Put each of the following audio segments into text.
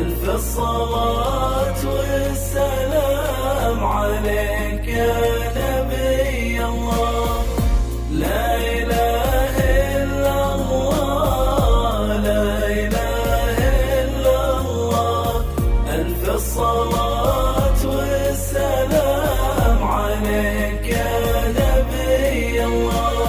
ألف الصلاة والسلام عليك يا نبي الله. لا إله إلا الله، لا إله إلا الله. ألف الصلاة والسلام عليك يا نبي الله.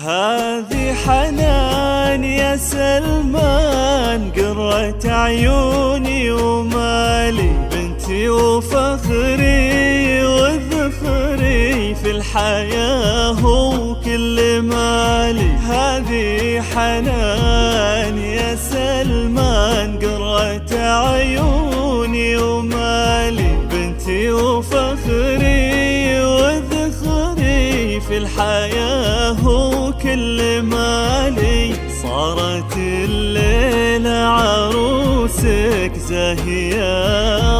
هذه حنان يا سلمان، قرة عيوني ومالي، بنتي وفخري وذخري في الحياة وكل مالي. هذه حنان يا سلمان، قرة عيوني ومالي، بنتي وفخري وذخري في الحياة وكل مالي. صارت الليلة عروسك زاهية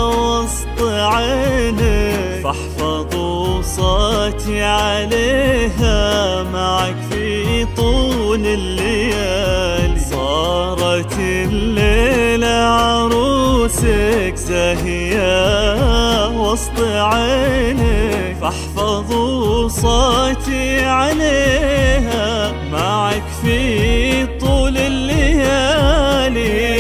وسط عينك، فاحفظوا صوتي عليها معك في طول الليالي. صارت الليلة عروسك زاهية وسط عينك، فاحفظوا صوتي عليها معك في طول الليالي.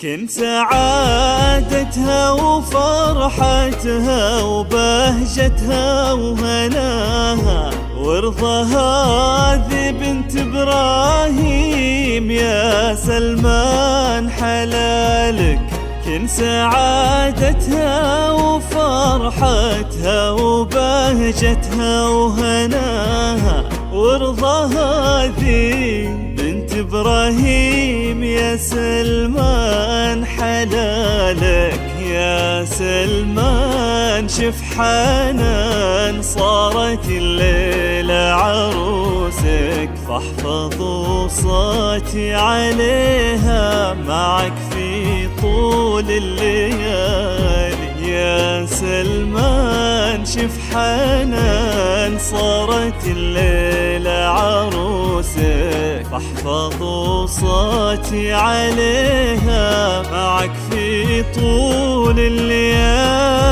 كن سعادتها وفرحتها وبهجتها وهناها، وارضى هذه بنت إبراهيم يا سلمان حلالك. كن سعادتها وفرحتها وبهجتها وهناها، وارضى هذه بنت إبراهيم يا سلمان حلالك. يا سلمان شف حنان، صارت الليلة عروسك، فاحفظوا صوتي عليها معك في طول الليالي. يا سلمان شف حنان، صارت الليلة عروسك، فاحفظوا صوتي عليها معك في طول الليالي.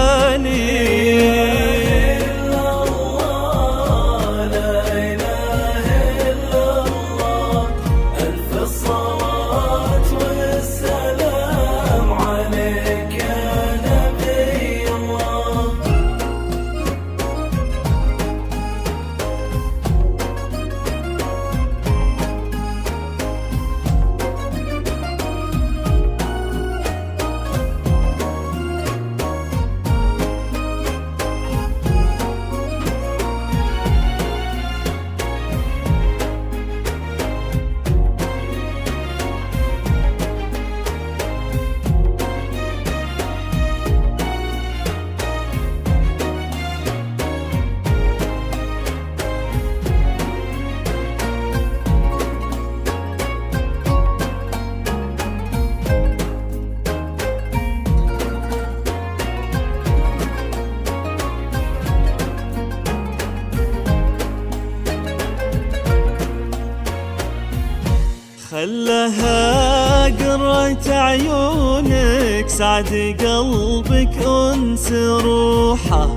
خلها قرة عيونك سعد قلبك أنس روحه،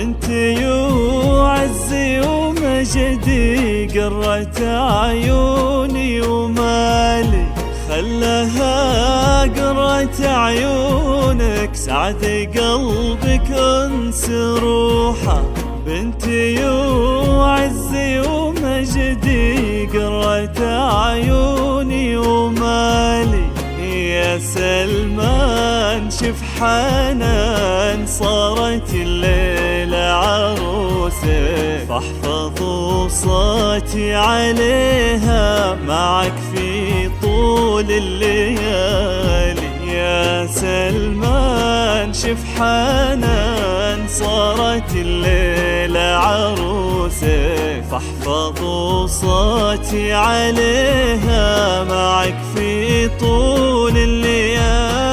بنتي وعزي ومجدي قرة عيوني ومالي، خلها قرة عيونك سعد قلبك انس روحه. بنتي وعزي ومجدي قرة عيوني ومالي، يا سلمان شف حنان صارت الليلة عروسك، فاحفظوا صوتي عليها معك في طول الليالي. يا سلمان شف حنان صارت الليلة عروسك، فاحفظوا صوتي عليها معك في طول الليالي.